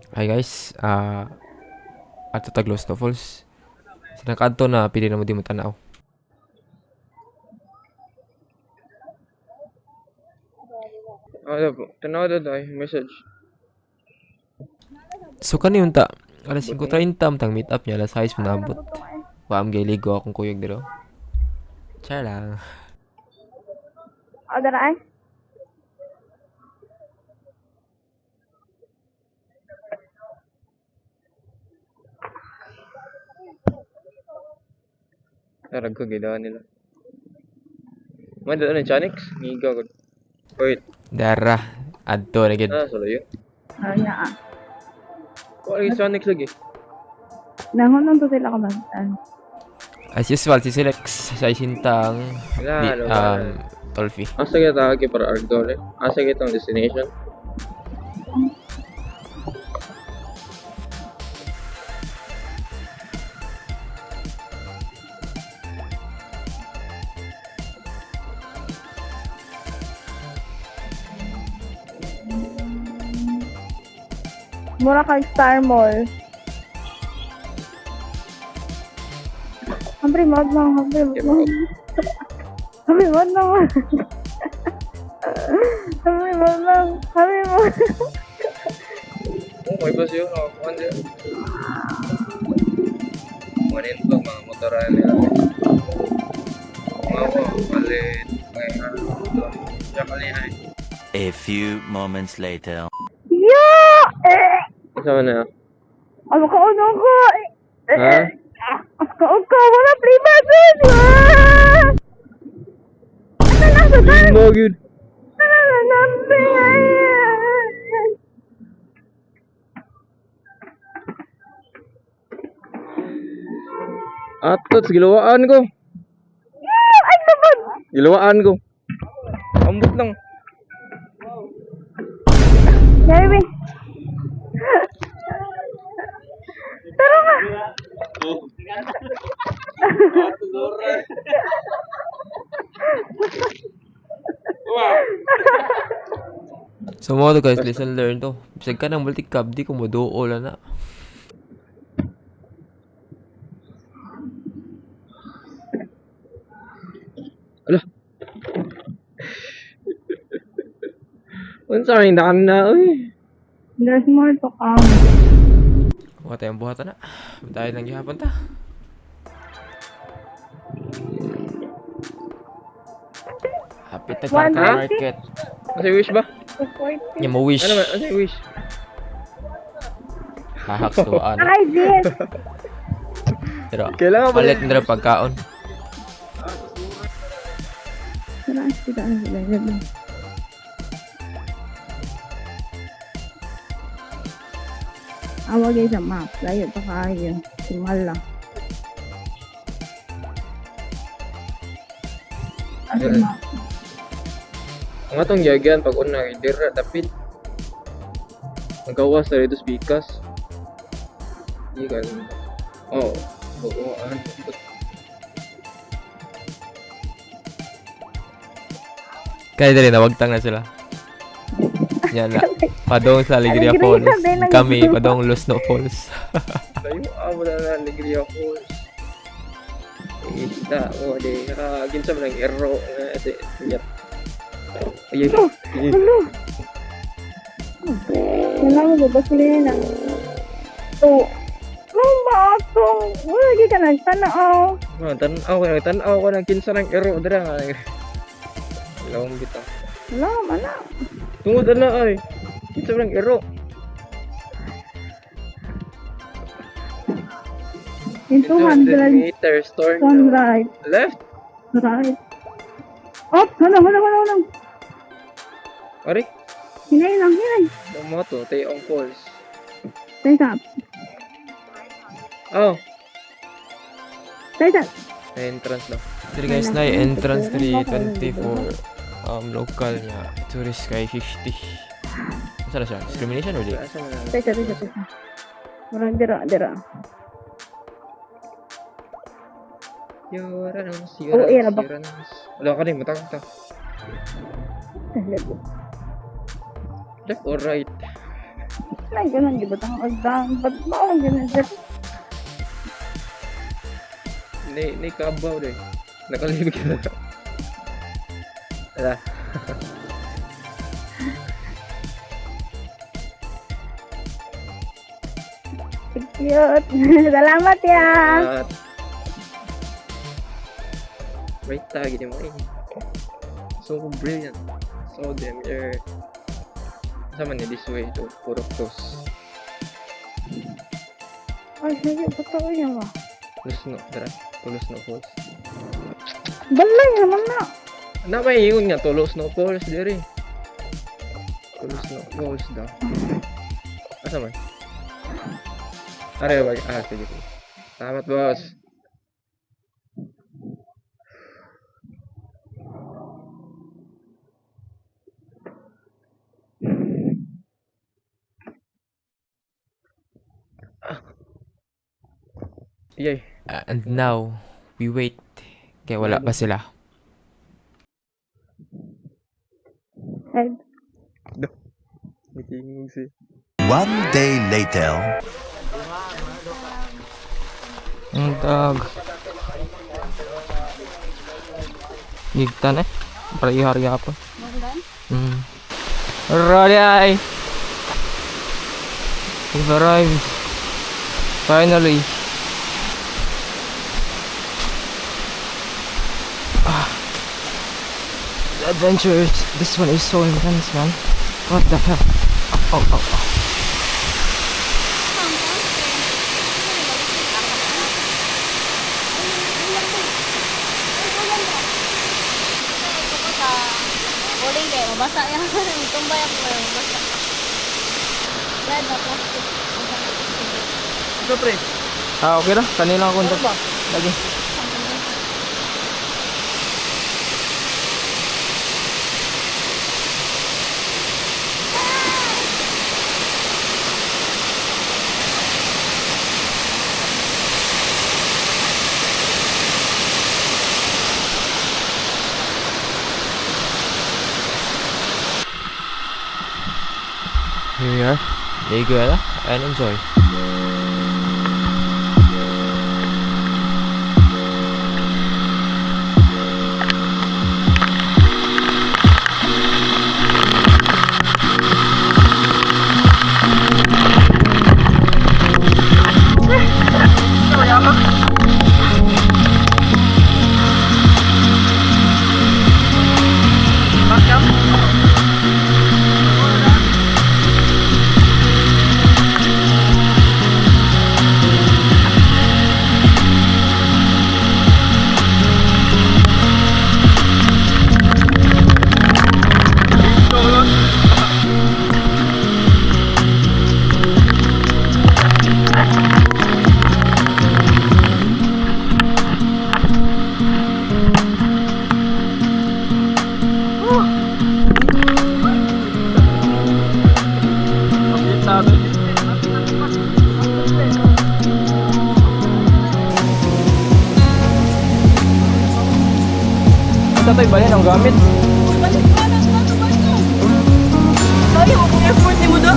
Hi guys, ato Taglos to Falls. Sa kanto na pili na mo di mo tanaw. Ano po? Tanaw na tayo. Message. So kani unta, alas 5:30 tang meet up niya alas 6 pinabot. Wa am gay ligo akong kuyog diro. Char lang. O, daraan? Tarag ko gidaan nila. Man doon ang Chanix. Ngiga ko. Wait. Dara, adto na gid. Solo yun. Ano na Wala yung Chanix lagi. Nangunan to sila kamantan. As usual si Silex sa isintang Tolfi. Asa kita tawag para Argdor eh. Asa kita ang destination. Mura kang Star Mall. Hambre mod lang, hambre mod lang. Hambre mod lang. Hambre mod lang, hambre mod. Oh, may bus yun. Oh, kuhan din. Kuhanin po mga motoran nila. Mga palit. Diyan kalihay. A few moments later. Yeah! Kasama na. Ano ka ano ko? Ha? Ako ko, wala privacy! Ano lang sa tayo? Mo, yun. Ano lang natin? Atot, gilawaan ko. Ay, sabag! Gilawaan ko. Ambot lang. Jeremy! Tara ka! So mo to guys, listen learn to. Bisag ka ng multi-cab di ko mo duol na. Ala. Unsa may daan na, uy. There's more to come. Wa tayong buhatan na. Tayo nang gihapon ta. Happy ta One ka market. Asa yung wish ba? 240. Nya mo wish. Ano ba? Asa yung wish? Hahak tuwaan. Ay, Jess! Pero Kailangan ba palit nila pagkaon. Tara, sila ang sila. Awag ay sa map. Layo pa kayo. Simal lang. Asa Yes. map? Ang atong yagyan pag una kay dira dapit. Magawas na dito speakers. Di ka. Oh, buuan. Kaya dali nawagtang na sila. Yan na. Padong sa Alegria Alegria, Falls. din ang Kami gusto. padong Lusno Falls. Layo amo na na Alegria Falls. Isda mo di ginsa man ang ero na ate. Yat. Ayun. Ayun. Ano? Wala mo ba sila yan ah? Oh. Ano ba itong? Lagi ka nagtanaw. Tanaw ko ng kinsa ng ero dira nga. Lawang bitaw. Wala man na. Tungod na ay. Kinsa man ang ero. In 200. meters turn Turn right. left. Right. Oh, hala. Ari, Hinay lang, hinay. mo to Tayong Falls. Teka, Oh, teka. entrance lang. Dili guys na entrance 324 local niya tourist kay 50. Asa na siya? Discrimination or di? Asa man na? Teka. Murang dira. Yura nang Oh, iya na ba? Wala ka rin, matang ta. Left or right? Na ganun di ba tang agdang? Ba't ba ang ganun dyan? Ni kabaw deh. Nakalibig ka na. Ala. Cute. Salamat ya. At wait tag ini mo eh. So brilliant. So damn air. Sama ni this way to puro close. Ay, sige, totoo yan ba? Tulus no, dara. Tulus no falls. Balay naman na. Na may ingon nga tulus no falls diri. Tulus no falls daw. Asa man? Are ba? Sige. Salamat boss. Yay. And now, we wait. Kaya wala pa sila. Ay, Meeting si. One day later. Ang tag. Gigtan eh. Para ihari apa. Ready ay. We've arrived. Finally. The adventure. This one is so intense, man. What the hell? Oh. Uling kayo, mabasa yan. Tumbay ako ngayon, mabasa. Red na plastic. Ito pre. Okay na. Kanina ako kontak. Lagi. Here we are. Ligo and enjoy. Tatay ba yan ang gamit? Sayang ang effort ni mo da.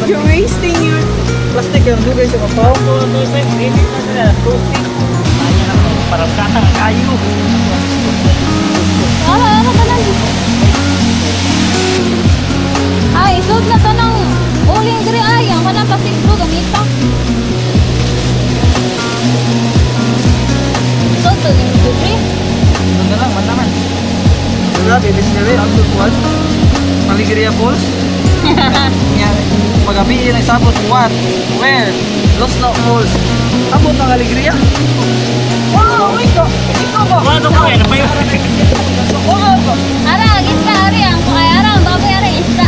You're wasting your plastic yung dugay sa kapaw. Ano ka lang? Ay, isog na to ng uling diri ay. Ang kanang plastic bro, gamita. Isog to yung diri. Ano lang, man naman. Wala, bibis na rin. Ang tutuan. Maligria Falls. Pag-gabi yung nagsabot. What? Where? Los No Falls. Abot ng Alegria. Wow! Ikaw ba? Ano ba? Ano ba yun? Ara, isda, ari. Ang kaya ara, ang baboy ara, isda.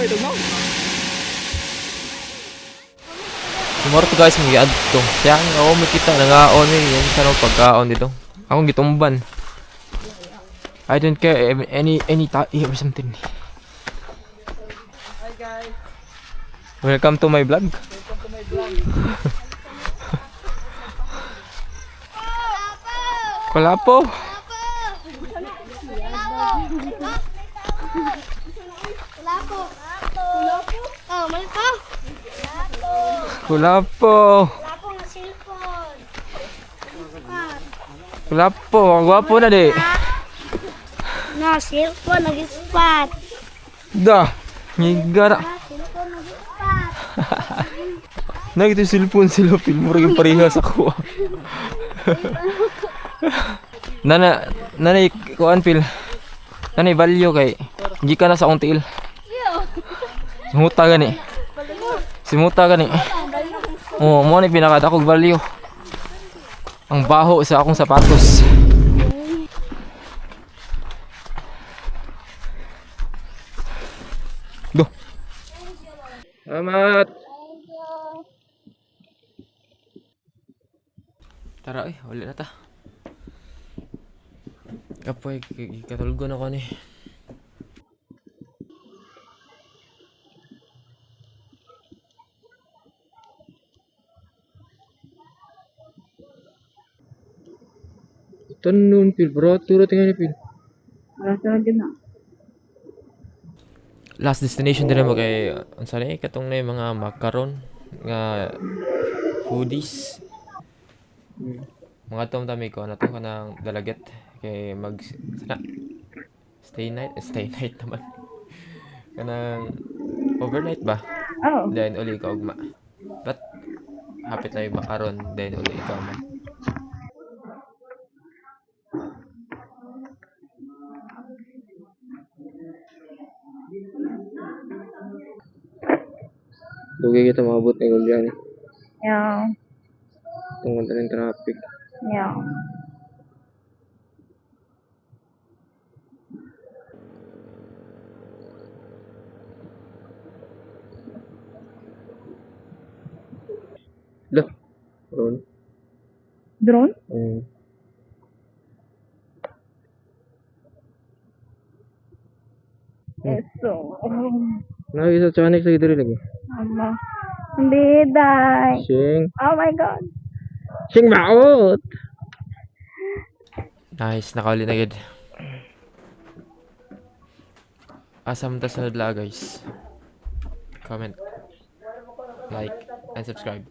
ito na. Sumoro to guys, mag-i-add to. Kaya ako may kita, nangaon eh. Yan sa nang pagkaon dito. Akong gitumban. I don't care any tayo or something. Hi guys. Welcome to my vlog. Kulapo. Kulapo. Oh, mali pa. Kulapo. Kulapo nga cellphone. Kulapo, ang gwapo na di. Na cellphone nag-spot. Da. Ngigara. Cellphone nag-spot. Nakita yung cellphone sila, film mo rin parehas ako. Nanay, kuan pil. Nanay, value kay, hindi ka na sa akong tiil. Simuta gani. Simuta gani. Oo, mo na pinakadakog value. Ang baho sa akong sapatos. Do. Salamat. Tara uli na ta. Kapoy, katulgo na ko ni. Tanun pil, bro. Turo tingnan ni pil. Rasa din na. Last destination din mo kay unsa ni katong na yung mga macaron nga foodies. Mga tom tami ko na to kanang dalaget kay mag sana stay night naman. Kanang overnight ba? Oh. Then uli ka ugma. But hapit na yung macaron then uli ikaw man. Dugi kita maabot ng gulyan. Yeah. Tungkol ng traffic. Yeah. Lah. Ron. Drone? Eso. Nakikita sa chanik lagi diri lagi. Ama. Hindi, day. Sing. Oh my God. Sing maot. Nice, nakauli na gid. Asam ta sa la guys. Comment, like, and subscribe.